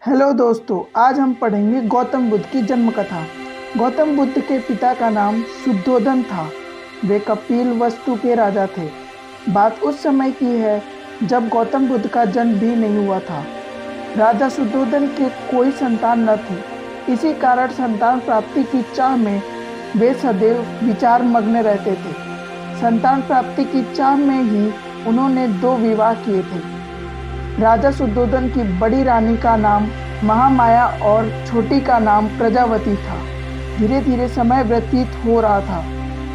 Hello दोस्तों, आज हम पढ़ेंगे गौतम बुद्ध की जन्म कथा। गौतम बुद्ध के पिता का नाम शुद्धोधन था। वे कपिल वस्तु के राजा थे। बात उस समय की है जब गौतम बुद्ध का जन्म भी नहीं हुआ था। राजा शुद्धोधन के कोई संतान न थी। इसी कारण संतान प्राप्ति की चाह में वे सदैव विचार मग्न रहते थे। संतान प्राप्ति की चाह में ही उन्होंने 2 विवाह किए थे। राजा शुद्धोधन की बड़ी रानी का नाम महामाया और छोटी का नाम प्रजावती था। धीरे धीरे समय व्यतीत हो रहा था।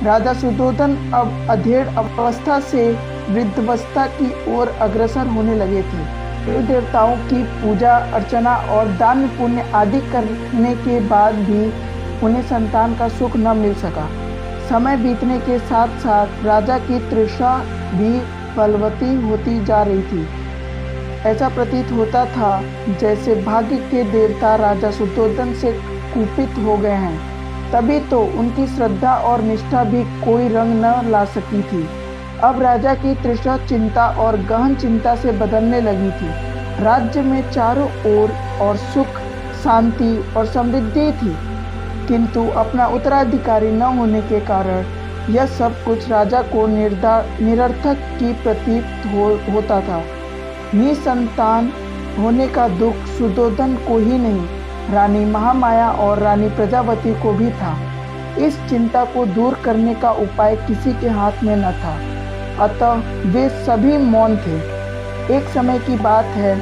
राजा शुद्धोधन अब अधेड़ अवस्था से वृद्धावस्था की ओर अग्रसर होने लगे थे। देवी देवताओं की पूजा अर्चना और दान पुण्य आदि करने के बाद भी उन्हें संतान का सुख न मिल सका। समय बीतने के साथ साथ राजा की तृष्णा भी बलवती होती जा रही थी। ऐसा प्रतीत होता था जैसे भाग्य के देवता राजा शुद्धोधन से कुपित हो गए हैं। तभी तो उनकी श्रद्धा और निष्ठा भी कोई रंग न ला सकी थी। अब राजा की तृष्णा चिंता और गहन चिंता से बदलने लगी थी। राज्य में चारों ओर और सुख, शांति और समृद्धि थी, किंतु अपना उत्तराधिकारी न होने के कारण यह सब कुछ राजा को निरर्थक की प्रतीत होता था। निसंतान होने का दुख शुद्धोधन को ही नहीं, रानी महामाया और रानी प्रजावती को भी था। इस चिंता को दूर करने का उपाय किसी के हाथ में न था, अतः वे सभी मौन थे। एक समय की बात है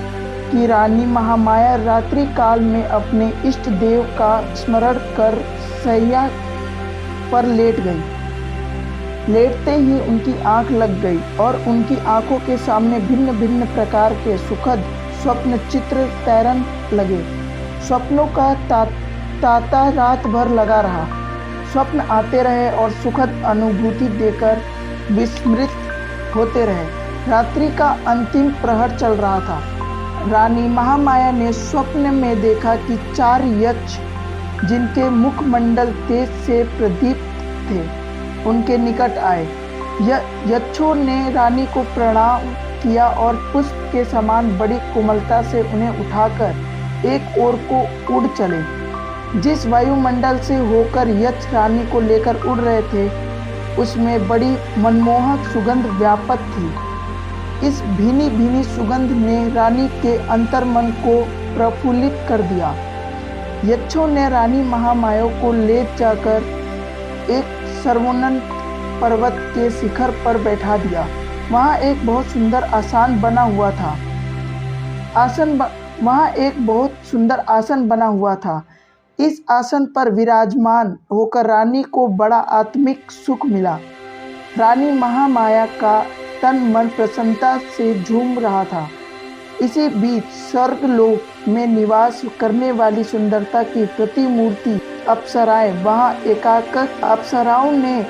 कि रानी महामाया रात्रि काल में अपने इष्ट देव का स्मरण कर शैया पर लेट गई। लेटते ही उनकी आंख लग गई और उनकी आंखों के सामने भिन्न भिन्न प्रकार के सुखद स्वप्न चित्र तैरन लगे। स्वप्नों का तांता रात भर लगा रहा। स्वप्न आते रहे और सुखद अनुभूति देकर विस्मृत होते रहे। रात्रि का अंतिम प्रहर चल रहा था। रानी महामाया ने स्वप्न में देखा कि 4 यक्ष, जिनके मुखमंडल तेज से प्रदीप्त थे, उनके निकट आए। यक्षों ने रानी को प्रणाम किया और पुष्प के समान बड़ी कोमलता से उन्हें उठाकर एक ओर को उड़ चले। जिस वायुमंडल से होकर यक्ष रानी को लेकर उड़ रहे थे, उसमें बड़ी मनमोहक सुगंध व्याप्त थी। इस भीनी भीनी सुगंध ने रानी के अंतर्मन को प्रफुल्लित कर दिया। यक्षों ने रानी महामाया को ले जाकर एक सर्वोन्नत पर्वत के शिखर पर बैठा दिया। वहाँ एक बहुत सुंदर आसन बना हुआ था। वहाँ एक बहुत सुंदर आसन बना हुआ था। इस आसन पर विराजमान होकर रानी को बड़ा आत्मिक सुख मिला। रानी महामाया का तन मन प्रसन्नता से झूम रहा था। इसी बीच स्वर्गलोक में निवास करने वाली सुंदरता की प्रतिमूर्ति अप्सराएं वहाँ एकाकर अप्सराओं ने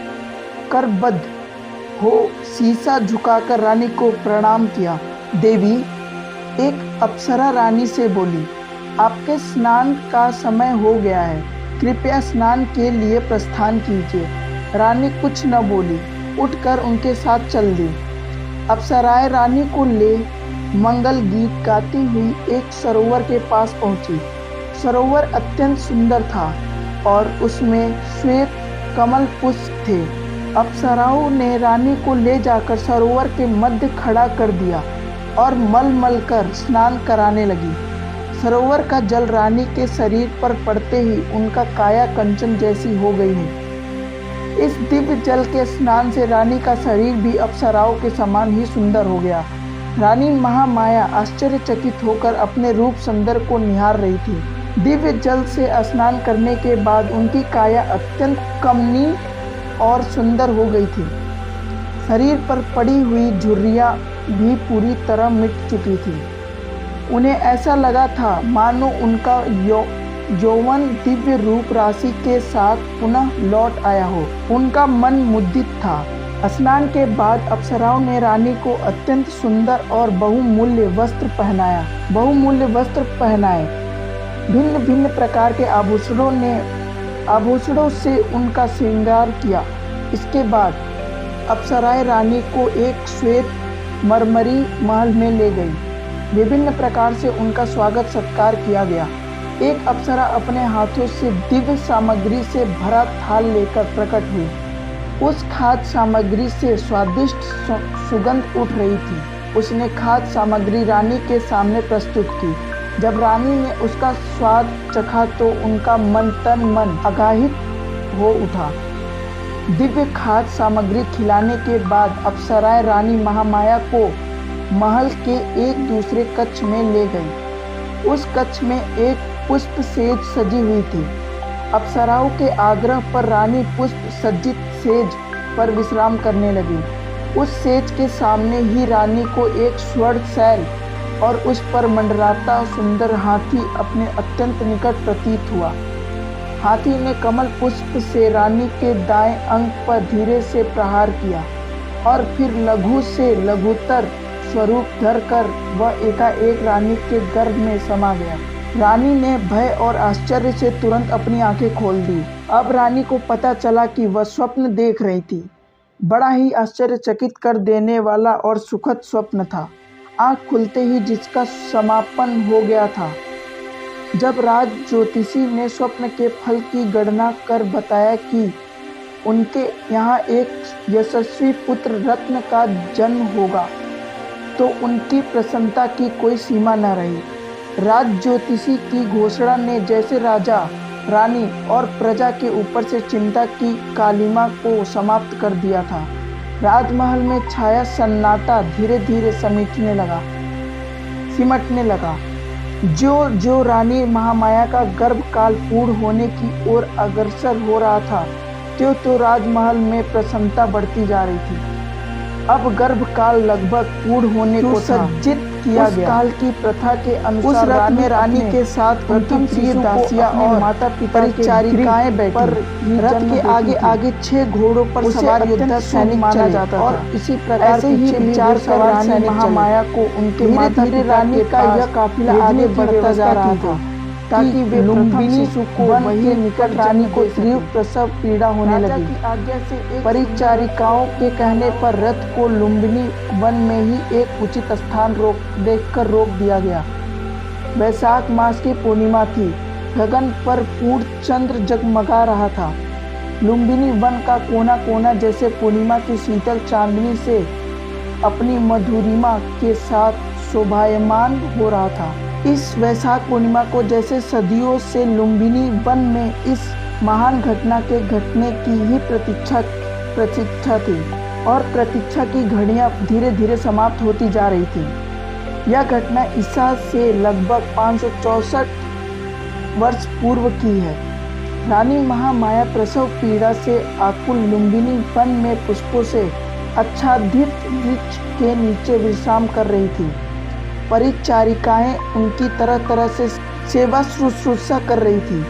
करबद्ध हो शीशा झुकाकर रानी को प्रणाम किया। देवी, एक अप्सरा रानी से बोली, आपके स्नान का समय हो गया है, कृपया स्नान के लिए प्रस्थान कीजिए। रानी कुछ न बोली, उठकर उनके साथ चल दी। अप्सराएं रानी को ले मंगल गीत गाती हुई एक सरोवर के पास पहुंची। सरोवर अत्यंत सुंदर था और उसमें श्वेत कमल पुष्प थे। अप्सराओं ने रानी को ले जाकर सरोवर के मध्य खड़ा कर दिया और मल कर स्नान कराने लगी। सरोवर का जल रानी के शरीर पर पड़ते ही उनका काया कंचन जैसी हो गई है। इस दिव्य जल के स्नान से रानी का शरीर भी अप्सराओं के समान ही सुंदर हो गया। रानी महामाया आश्चर्यचकित होकर अपने रूप सौंदर्य को निहार रही थी। दिव्य जल से स्नान करने के बाद उनकी काया अत्यंत कमनीय और सुंदर हो गई थी। शरीर पर पड़ी हुई झुर्रियाँ भी पूरी तरह मिट चुकी थी। उन्हें ऐसा लगा था मानो उनका यौवन दिव्य रूप राशि के साथ पुनः लौट आया हो। उनका मन मुदित था। स्नान के बाद अप्सराओं ने रानी को अत्यंत सुंदर और बहुमूल्य वस्त्र पहनाए। भिन्न भिन्न प्रकार के आभूषणों से उनका श्रृंगार किया। इसके बाद अप्सराएं रानी को एक श्वेत मरमरी महल में ले गई। विभिन्न प्रकार से उनका स्वागत सत्कार किया गया। एक अप्सरा अपने हाथों से दिव्य सामग्री से भरा थाल लेकर प्रकट हुई। उस खाद्य सामग्री से स्वादिष्ट सुगंध उठ रही थी। उसने खाद्य सामग्री रानी के सामने प्रस्तुत की। जब रानी ने उसका स्वाद चखा तो उनका तन मन आगाहित हो उठा। दिव्य खाद्य सामग्री खिलाने के बाद अप्सराएं रानी महामाया को महल के एक दूसरे कक्ष में ले गई। उस कक्ष में एक पुष्प सेज सजी हुई थी। अप्सराओं के आग्रह पर रानी पुष्प सज्जित सेज पर विश्राम करने लगी। उस सेज के सामने ही रानी को एक स्वर्ण शैल और उस पर मंडराता सुंदर हाथी अपने अत्यंत निकट प्रतीत हुआ। हाथी ने कमल पुष्प से रानी के दाएं अंग पर धीरे से प्रहार किया और फिर लघु से लघुतर स्वरूप धरकर वह एकाएक रानी के गर्भ में समा गया। रानी ने भय और आश्चर्य से तुरंत अपनी आंखें खोल दी। अब रानी को पता चला कि वह स्वप्न देख रही थी। बड़ा ही आश्चर्यचकित कर देने वाला और सुखद स्वप्न था। आंख खुलते ही जिसका समापन हो गया था। जब राज ज्योतिषी ने स्वप्न के फल की गणना कर बताया कि उनके यहाँ एक यशस्वी पुत्र रत्न का जन्म होगा तो उनकी प्रसन्नता की कोई सीमा न रही। राज ज्योतिषी की घोषणा ने जैसे राजा, रानी और प्रजा के ऊपर से चिंता की कालिमा को समाप्त कर दिया था। राजमहल में छाया सन्नाटा धीरे धीरे सिमटने लगा। जो रानी महामाया का गर्भकाल पूर्ण होने की ओर अग्रसर हो रहा था, तो राजमहल में प्रसन्नता बढ़ती जा रही थी। अब गर्भकाल लगभग पूर्ण होने को सज्जित किया गया। काल की प्रथा के अनुसार रानी के साथ प्रथम प्रिय दासियां और माता पिता परिचारिकाएं बैठी। रथ के आगे आगे 6 घोड़ों पर सवार योद्धा सैनिक माना जाता था और इसी प्रकार से ही विचार कर रानी महामाया को उनके माता पिता रानी का यह काफिला आगे बढ़ता जा रहा था ताकि वे लुम्बिनी वन के निकट रानी को तीव्र प्रसव पीड़ा होने लगी। परिचारिकाओं के कहने पर रथ को लुम्बिनी वन में ही एक उचित स्थान देखकर रोक दिया गया। वैशाख मास की पूर्णिमा थी। गगन पर पूर्ण चंद्र जगमगा रहा था। लुम्बिनी वन का कोना कोना जैसे पूर्णिमा की शीतल चांदनी से अपनी मधुरिमा के साथ शोभायमान हो रहा था। इस वैशाख पूर्णिमा को जैसे सदियों से लुम्बिनी वन में इस महान घटना के घटने की ही प्रतीक्षा थी और प्रतीक्षा की घड़ियां धीरे धीरे समाप्त होती जा रही थी। यह घटना ईसा से लगभग 564 वर्ष पूर्व की है। रानी महामाया प्रसव पीड़ा से आकुल लुम्बिनी वन में पुष्पों से आच्छादित वृक्ष के नीचे विश्राम कर रही थी। परिचारिकाएं उनकी तरह तरह से सेवा शुश्रूषा कर रही थी।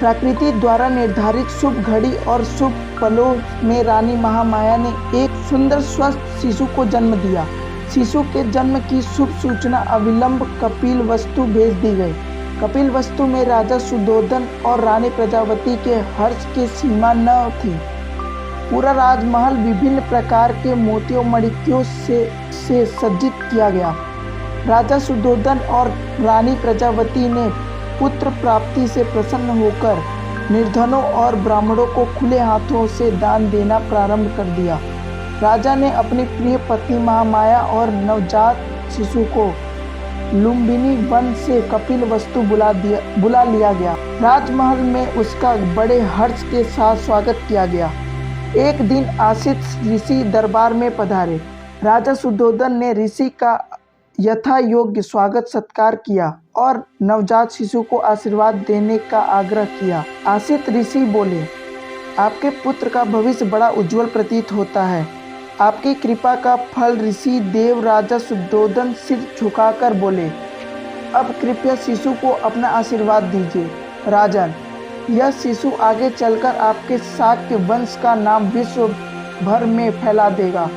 प्रकृति द्वारा निर्धारित शुभ घड़ी और शुभ पलों में रानी महामाया ने एक सुंदर स्वस्थ शिशु को जन्म दिया। शिशु के जन्म की शुभ सूचना अविलंब कपिलवस्तु भेज दी गई। कपिलवस्तु में राजा सुधोधन और रानी प्रजावती के हर्ष की सीमा न थी। पूरा राजमहल विभिन्न प्रकार के मोतियों मणिक्यों से सज्जित किया गया। राजा सुधोधन और रानी प्रजावती ने पुत्र प्राप्ति से प्रसन्न होकर निर्धनों और ब्राह्मणों को खुले हाथों से दान देना प्रारंभ कर दिया। राजा ने अपनी प्रिय पत्नी महामाया और नवजात शिशु को लुम्बिनी वन से कपिलवस्तु बुला लिया गया। राजमहल में उसका बड़े हर्ष के साथ स्वागत किया गया। एक दिन आसित ऋषि दरबार में पधारे। राजा सुधोधन ने ऋषि का यथा योग्य स्वागत सत्कार किया और नवजात शिशु को आशीर्वाद देने का आग्रह किया। आसित ऋषि बोले, आपके पुत्र का भविष्य बड़ा उज्जवल प्रतीत होता है। आपकी कृपा का फल ऋषि देव राजा सुधोधन सिर झुकाकर बोले, अब कृपया शिशु को अपना आशीर्वाद दीजिए। राजन, यह शिशु आगे चलकर आपके शाक्य वंश का नाम विश्व भर में फैला देगा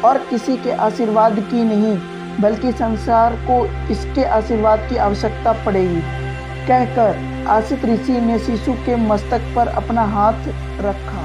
और किसी के आशीर्वाद की नहीं बल्कि संसार को इसके आशीर्वाद की आवश्यकता पड़ेगी। कहकर आसित ऋषि ने शिशु के मस्तक पर अपना हाथ रखा।